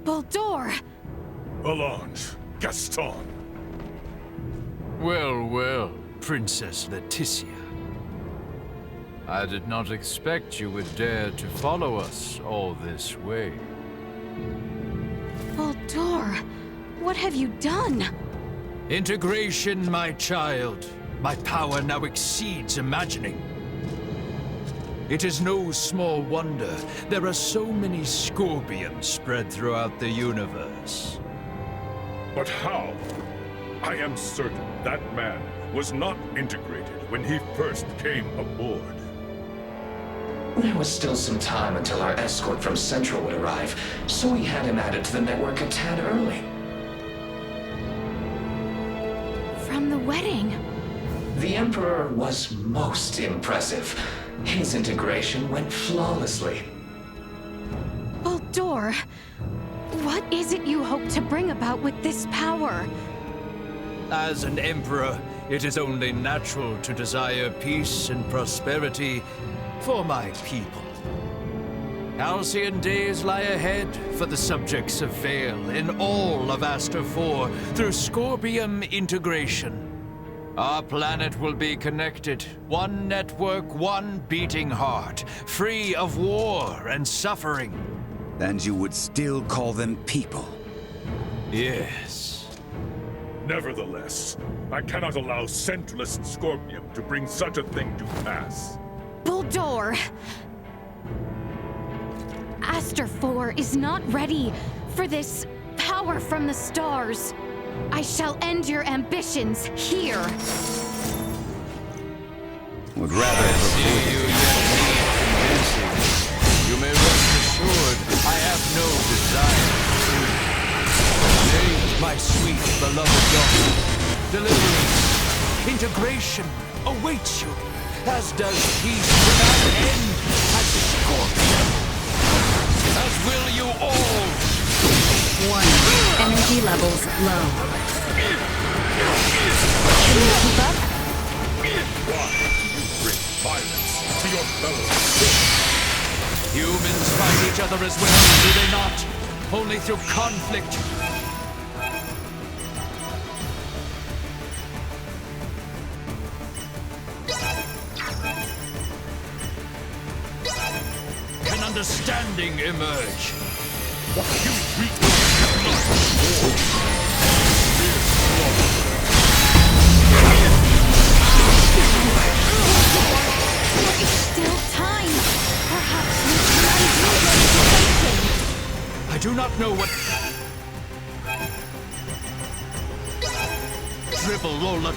Baldur! Allons, Gaston. Well, well, Princess Laetitia. I did not expect you would dare to follow us all this way. Baldur, what have you done? Integration, my child. My power now exceeds imagining. It is no small wonder there are so many Scorpions spread throughout the universe. But how? I am certain that man was not integrated when he first came aboard. There was still some time until our escort from Central would arrive, so we had him added to the network a tad early. From the wedding? The Emperor was most impressive. His integration went flawlessly. Baldur, what is it you hope to bring about with this power? As an Emperor, it is only natural to desire peace and prosperity for my people. Halcyon days lie ahead for the subjects of Vale in all of Aster 4 through Scorpium integration. Our planet will be connected, one network, one beating heart, free of war and suffering. And you would still call them people? Yes. Nevertheless, I cannot allow Centralist Scorpium to bring such a thing to pass. Baldur! Aster 4 is not ready for this power from the stars. I shall end your ambitions here. Would rather have you You may rest assured I have no desire to. Nay, my sweet beloved daughter, deliverance, integration awaits you, as does peace without end at Scorpion. As will you all. 1. Energy levels low. Can you keep up? Why do you bring violence to your fellow? Humans fight each other as well, do they not? Only through conflict. Can understanding emerge? You weak war. There is still time. Perhaps we can undo the integration. I do not know what...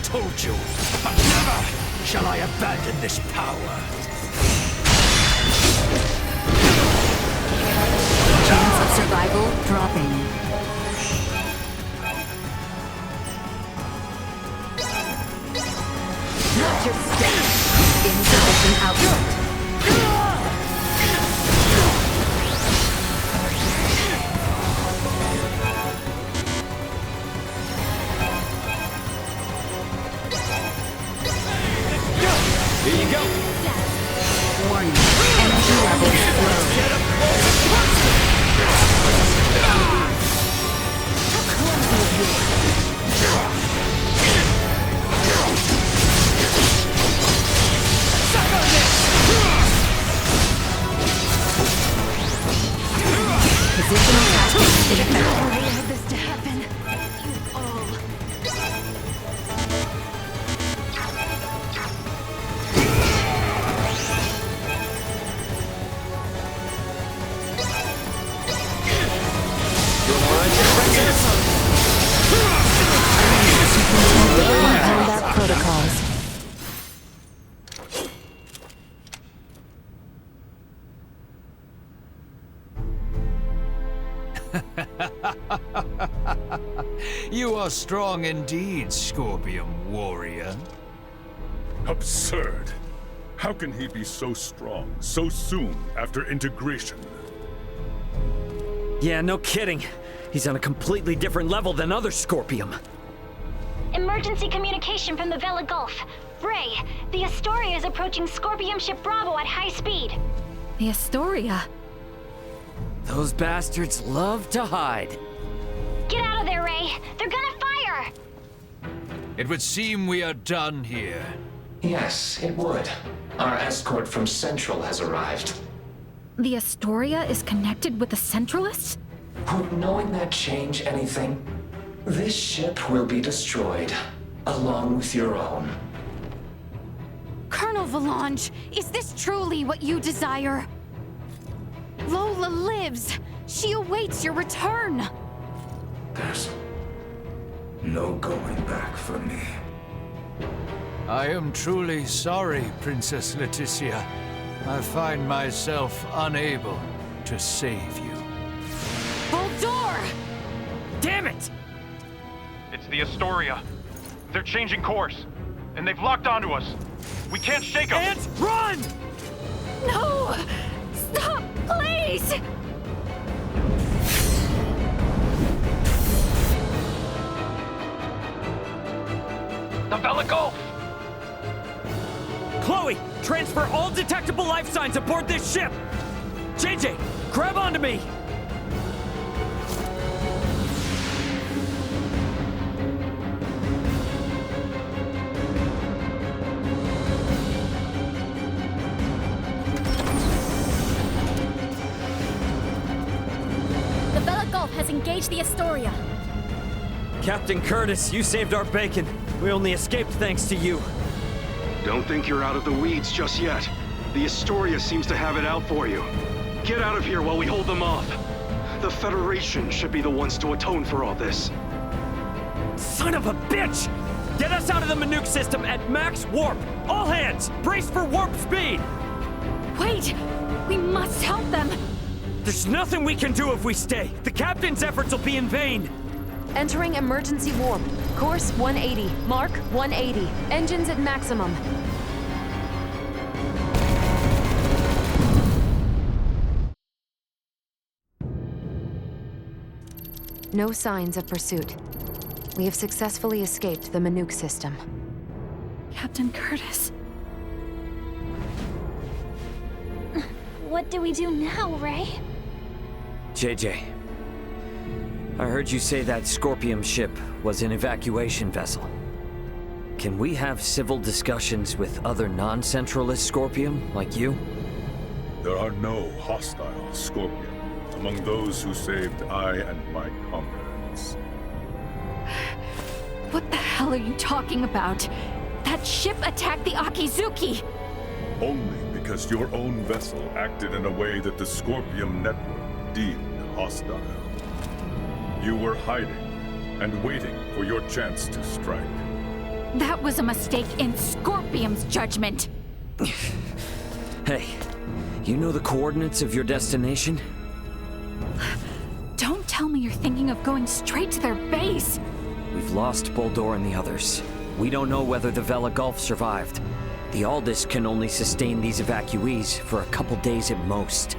told you, but never shall I abandon this power. Chance of survival dropping. Not your step. Insufficient output. Here you go. Warning. Energy levels low. Positional tactics ineffective. I allowed this to happen. You all. Combat protocols. You are strong indeed, Scorpion Warrior. Absurd. How can he be so strong so soon after integration? Yeah, no kidding. He's on a completely different level than other Scorpium. Emergency communication from the Vela Gulf. Ray, the Astoria is approaching Scorpium ship Bravo at high speed. The Astoria? Those bastards love to hide. Get out of there, Ray. They're gonna fire. It would seem we are done here. Yes, it would. Our escort from Central has arrived. The Astoria is connected with the Centralists? Would knowing that change anything? This ship will be destroyed, along with your own. Colonel Valange, is this truly what you desire? Lola lives. She awaits your return. There's no going back for me. I am truly sorry, Princess Leticia. I find myself unable to save you. Boldor! Damn it! It's the Astoria. They're changing course, and they've locked onto us. We can't shake them. Ant, run! No! Stop, please! The Vela Gulf! Chloe, transfer all detectable life signs aboard this ship! JJ, grab onto me! The Vela Gulf has engaged the Astoria. Captain Curtis, you saved our bacon. We only escaped thanks to you. Don't think you're out of the weeds just yet. The Astoria seems to have it out for you. Get out of here while we hold them off. The Federation should be the ones to atone for all this. Son of a bitch! Get us out of the Manuke system at max warp! All hands, brace for warp speed! Wait! We must help them! There's nothing we can do if we stay. The Captain's efforts will be in vain. Entering emergency warp. Course 180. Mark 180. Engines at maximum. No signs of pursuit. We have successfully escaped the Manuke system. Captain Curtis. What do we do now, Ray? JJ, I heard you say that Scorpium ship was an evacuation vessel. Can we have civil discussions with other non-Centralist Scorpium, like you? There are no hostile Scorpion among those who saved I and my comrades. What the hell are you talking about? That ship attacked the Akizuki! Only because your own vessel acted in a way that the Scorpium network deemed hostile. You were hiding and waiting for your chance to strike. That was a mistake in Scorpium's judgment. Hey, you know the coordinates of your destination? Don't tell me you're thinking of going straight to their base. We've lost Boldor and the others. We don't know whether the Vela Gulf survived. The Aldous can only sustain these evacuees for a couple days at most.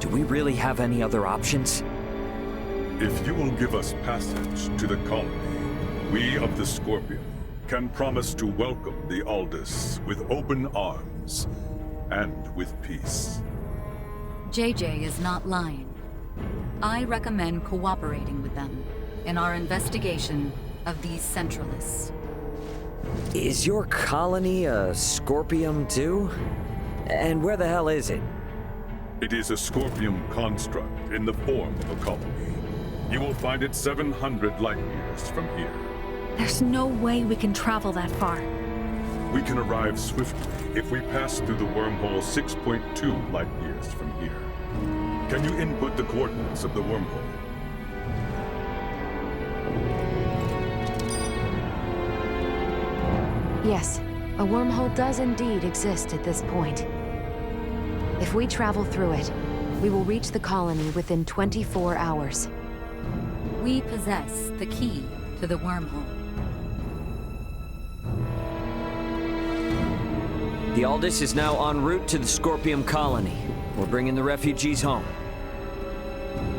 Do we really have any other options? If you will give us passage to the colony, we of the Scorpion can promise to welcome the Aldous with open arms and with peace. JJ is not lying. I recommend cooperating with them in our investigation of these Centralists. Is your colony a Scorpium too? And where the hell is it? It is a Scorpium construct in the form of a colony. You will find it 700 light years from here. There's no way we can travel that far. We can arrive swiftly if we pass through the wormhole 6.2 light years from here. Can you input the coordinates of the wormhole? Yes, a wormhole does indeed exist at this point. If we travel through it, we will reach the colony within 24 hours. We possess the key to the wormhole. The Aldous is now en route to the Scorpium colony. We're bringing the refugees home.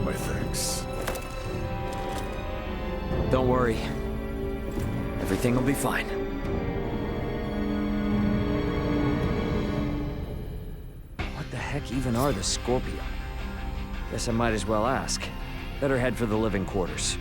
My thanks. Don't worry. Everything will be fine. What the heck even are the Scorpium? Guess I might as well ask. Better head for the living quarters.